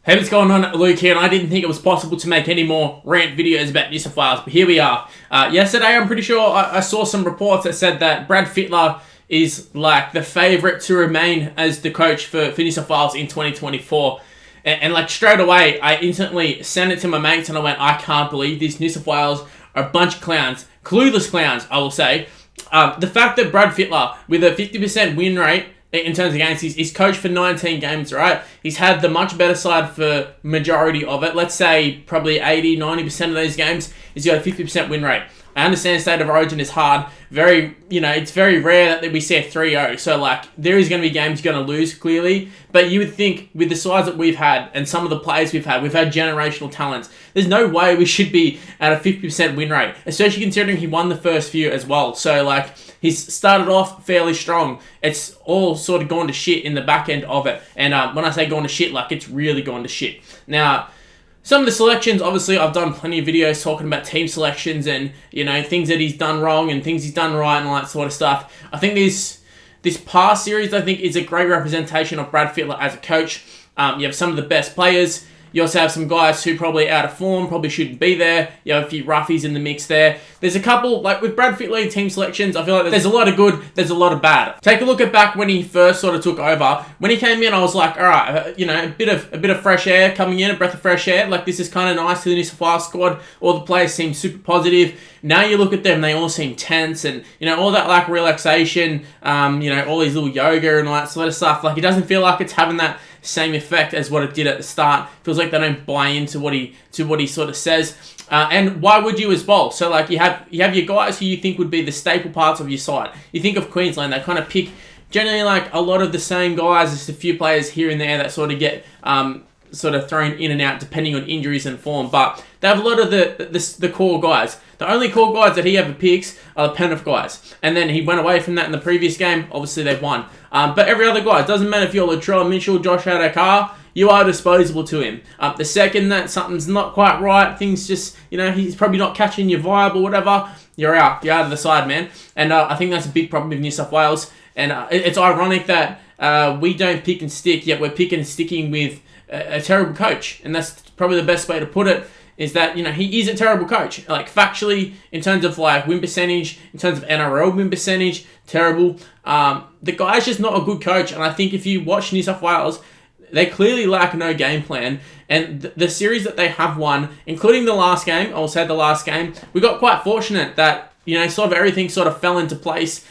Hey, what's going on? Luke here, and I didn't think it was possible to make any more rant videos about New South Wales, but here we are. Yesterday, I'm pretty sure I saw some reports that said that Brad Fittler is like the favourite to remain as the coach for New South Wales in 2024. And like straight away, I instantly sent it to my mates and I went, I can't believe this. New South Wales are a bunch of clowns. Clueless clowns, I will say. The fact that Brad Fittler, with a 50% win rate, in terms of games, he's coached for 19 games, right? He's had the much better side for majority of it. Let's say probably 80, 90% of those games, he's got a 50% win rate. I understand State of Origin is hard. It's very rare that we see a 3-0. So, like, there is going to be games you're going to lose, clearly. But you would think, with the sides that we've had and some of the players we've had generational talents. There's no way we should be at a 50% win rate, especially considering he won the first few as well. So, like, he's started off fairly strong. It's all sort of gone to shit in the back end of it. And when I say gone to shit, like, it's really gone to shit. Now, some of the selections, obviously, I've done plenty of videos talking about team selections and, things that he's done wrong and things he's done right and all that sort of stuff. I think this past series, I think, is a great representation of Brad Fittler as a coach. You have some of the best players. You also have some guys who probably out of form, probably shouldn't be there. You have a few roughies in the mix there. There's a couple, like with Brad Fittler and team selections, I feel like there's a lot of good, there's a lot of bad. Take a look at back when he first sort of took over. When he came in, I was like, all right, a bit of fresh air coming in, a breath of fresh air. Like, this is kind of nice to the New South Wales squad. All the players seem super positive. Now you look at them, they all seem tense and, all that like relaxation, all these little yoga and all that sort of stuff. Like, it doesn't feel like it's having that same effect as what it did at the start. Feels like they don't buy into what he sort of says. And why would you as well? So like you have your guys who you think would be the staple parts of your side. You think of Queensland, they kind of pick generally like a lot of the same guys. There's a few players here and there that sort of get sort of thrown in and out depending on injuries and form. But they have a lot of the core guys. The only core guys that he ever picks are the Penrith guys. And then he went away from that in the previous game. Obviously, they've won. But every other guy, it doesn't matter if you're Latrell Mitchell, Josh Adokar, you are disposable to him. The second that something's not quite right, things just, he's probably not catching your vibe or whatever, you're out. You're out of the side, man. And I think that's a big problem with New South Wales. And it's ironic that we don't pick and stick, yet we're picking and sticking with a terrible coach. And that's probably the best way to put it, is that, he is a terrible coach. Like, factually, in terms of, like, win percentage, in terms of NRL win percentage, terrible. The guy's just not a good coach. And I think if you watch New South Wales, they clearly lack no game plan. And the series that they have won, including the last game, we got quite fortunate that, sort of everything sort of fell into place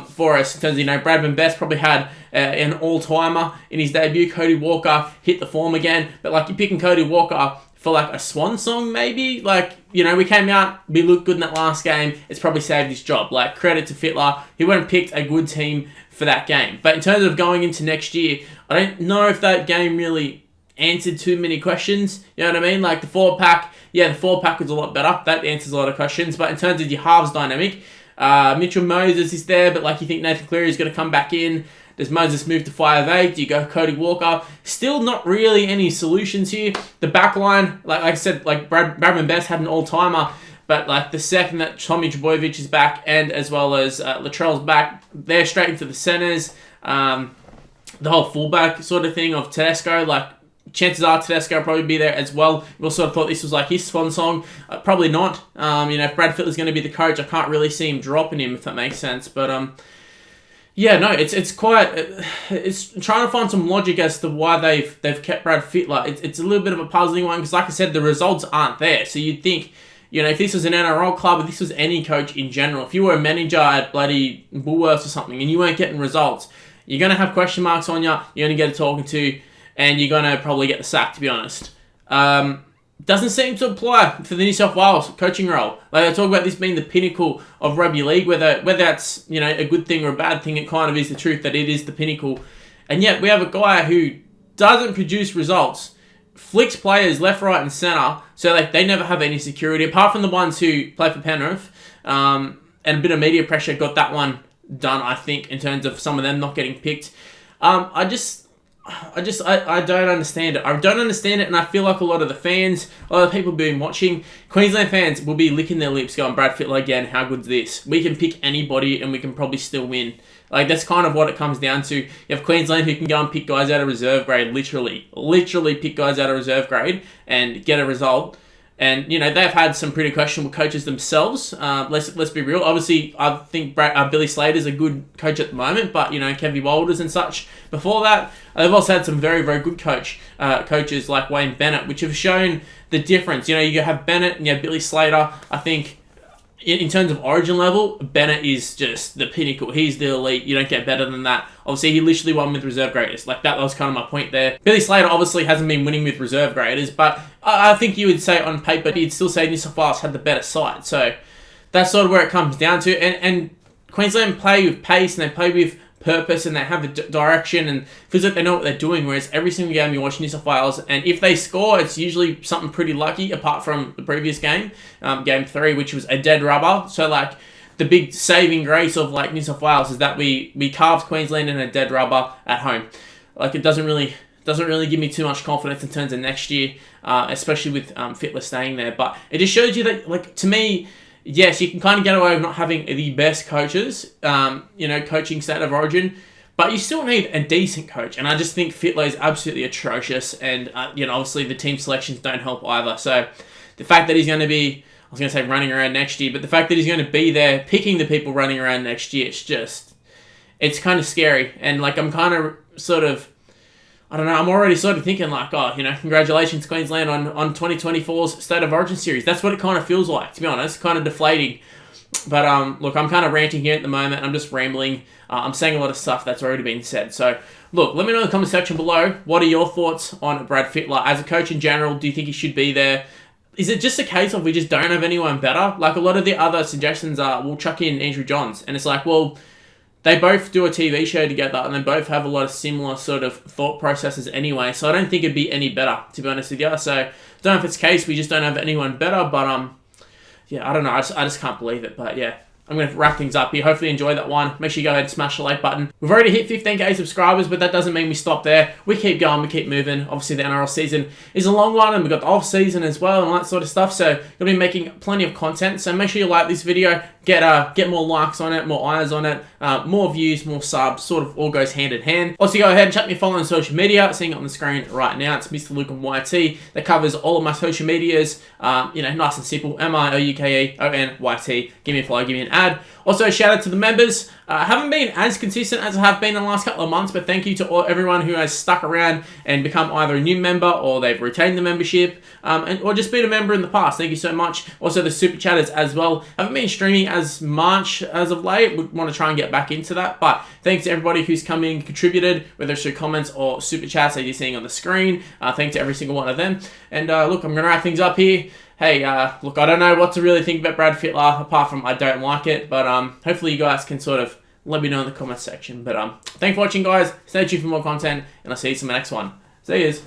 for us. In terms of, Bradman Best probably had an all-timer in his debut. Cody Walker hit the form again. But, like, you're picking Cody Walker for, like, a swan song, maybe? Like, we came out, we looked good in that last game. It's probably saved his job. Like, credit to Fittler. He went and picked a good team for that game. But in terms of going into next year, I don't know if that game really answered too many questions. You know what I mean? Like, the four-pack was a lot better. That answers a lot of questions. But in terms of your halves dynamic, Mitchell Moses is there, but, like, you think Nathan Cleary is going to come back in. Does Moses move to 5'8"? Do you go Cody Walker? Still not really any solutions here. The back line, like I said, like Bradman Best had an all-timer, but like the second that Tommy Trbojevic is back and as well as Latrell's back, they're straight into the centres. The whole fullback sort of thing of Tedesco, like chances are Tedesco will probably be there as well. We all sort of thought this was like his swan song. Probably not. If Brad Fittler's going to be the coach, I can't really see him dropping him, if that makes sense. But yeah, no, it's trying to find some logic as to why they've kept Brad Fittler. It's a little bit of a puzzling one because, like I said, the results aren't there. So you'd think, if this was an NRL club, if this was any coach in general, if you were a manager at bloody Woolworths or something and you weren't getting results, you're going to have question marks on you, you're going to get a talking to, and you're going to probably get the sack, to be honest. Doesn't seem to apply for the New South Wales coaching role. Like, they talk about this being the pinnacle of rugby league, whether that's, a good thing or a bad thing, it kind of is the truth that it is the pinnacle. And yet we have a guy who doesn't produce results, flicks players left, right, and centre, so like they never have any security, apart from the ones who play for Penrith, and a bit of media pressure got that one done, I think, in terms of some of them not getting picked. I don't understand it. I don't understand it, and I feel like a lot of the fans, a lot of the people being watching, Queensland fans will be licking their lips going, Brad Fittler again, how good's this? We can pick anybody and we can probably still win. Like, that's kind of what it comes down to. You have Queensland who can go and pick guys out of reserve grade, literally pick guys out of reserve grade and get a result. And, you know, they've had some pretty questionable coaches themselves. Let's be real. Obviously, I think Billy Slater's a good coach at the moment, but, you know, Kevin Walters and such. Before that, they've also had some very, very good coaches like Wayne Bennett, which have shown the difference. You know, you have Bennett and you have Billy Slater. I think in terms of origin level, Bennett is just the pinnacle. He's the elite. You don't get better than that. Obviously, he literally won with reserve graders. Like, that was kind of my point there. Billy Slater obviously hasn't been winning with reserve graders, but I think you would say on paper, you'd still say New South Wales had the better side. So that's sort of where it comes down to. And Queensland play with pace and they play with purpose and they have a direction and feels like they know what they're doing, whereas every single game you watch New South Wales, and if they score, it's usually something pretty lucky, apart from the previous game, game 3, which was a dead rubber. So, like, the big saving grace of, like, New South Wales is that we carved Queensland in a dead rubber at home. Like, it doesn't really give me too much confidence in terms of next year, especially with Fittler staying there. But it just shows you that, like, to me, yes, you can kind of get away with not having the best coaches, coaching state of origin, but you still need a decent coach. And I just think Fittler is absolutely atrocious. And, obviously the team selections don't help either. So the fact that he's going to be, I was going to say running around next year, but the fact that he's going to be there picking the people running around next year, it's kind of scary. And, like, I'm kind of sort of, I don't know, I'm already sort of thinking like, congratulations Queensland on 2024's State of Origin series. That's what it kind of feels like, to be honest, kind of deflating. But look, I'm kind of ranting here at the moment. I'm just rambling. I'm saying a lot of stuff that's already been said. So look, let me know in the comment section below, what are your thoughts on Brad Fittler as a coach in general? Do you think he should be there? Is it just a case of we just don't have anyone better? Like, a lot of the other suggestions are, we'll chuck in Andrew Johns. And it's like, well, they both do a TV show together and they both have a lot of similar sort of thought processes anyway. So I don't think it'd be any better, to be honest with you. So I don't know if it's the case, we just don't have anyone better. But, I don't know. I just can't believe it. But, yeah, I'm going to wrap things up here. Hopefully you enjoyed that one. Make sure you go ahead and smash the like button. We've already hit 15k subscribers, but that doesn't mean we stop there. We keep going. We keep moving. Obviously, the NRL season is a long one, and we've got the off season as well and all that sort of stuff. So you'll be making plenty of content. So make sure you like this video. Get more likes on it, more eyes on it, more views, more subs, sort of all goes hand in hand. Also, go ahead and check me follow on social media, seeing it on the screen right now. It's Mr. Luke on YT. That covers all of my social medias, nice and simple, MILUKEONYT. Give me a follow, give me an ad. Also, shout out to the members. Haven't been as consistent as I have been in the last couple of months, but thank you to everyone who has stuck around and become either a new member or they've retained the membership, or just been a member in the past. Thank you so much. Also, the super chatters as well. Haven't been streaming as much as of late. We want to try and get back into that, but thanks to everybody who's come in and contributed, whether it's through comments or super chats that you're seeing on the screen. Thanks to every single one of them. And look, I'm going to wrap things up here. Hey, look, I don't know what to really think about Brad Fittler, apart from I don't like it, but hopefully you guys can sort of let me know in the comments section. But thanks for watching, guys. Stay tuned for more content, and I'll see you in the next one. See yous.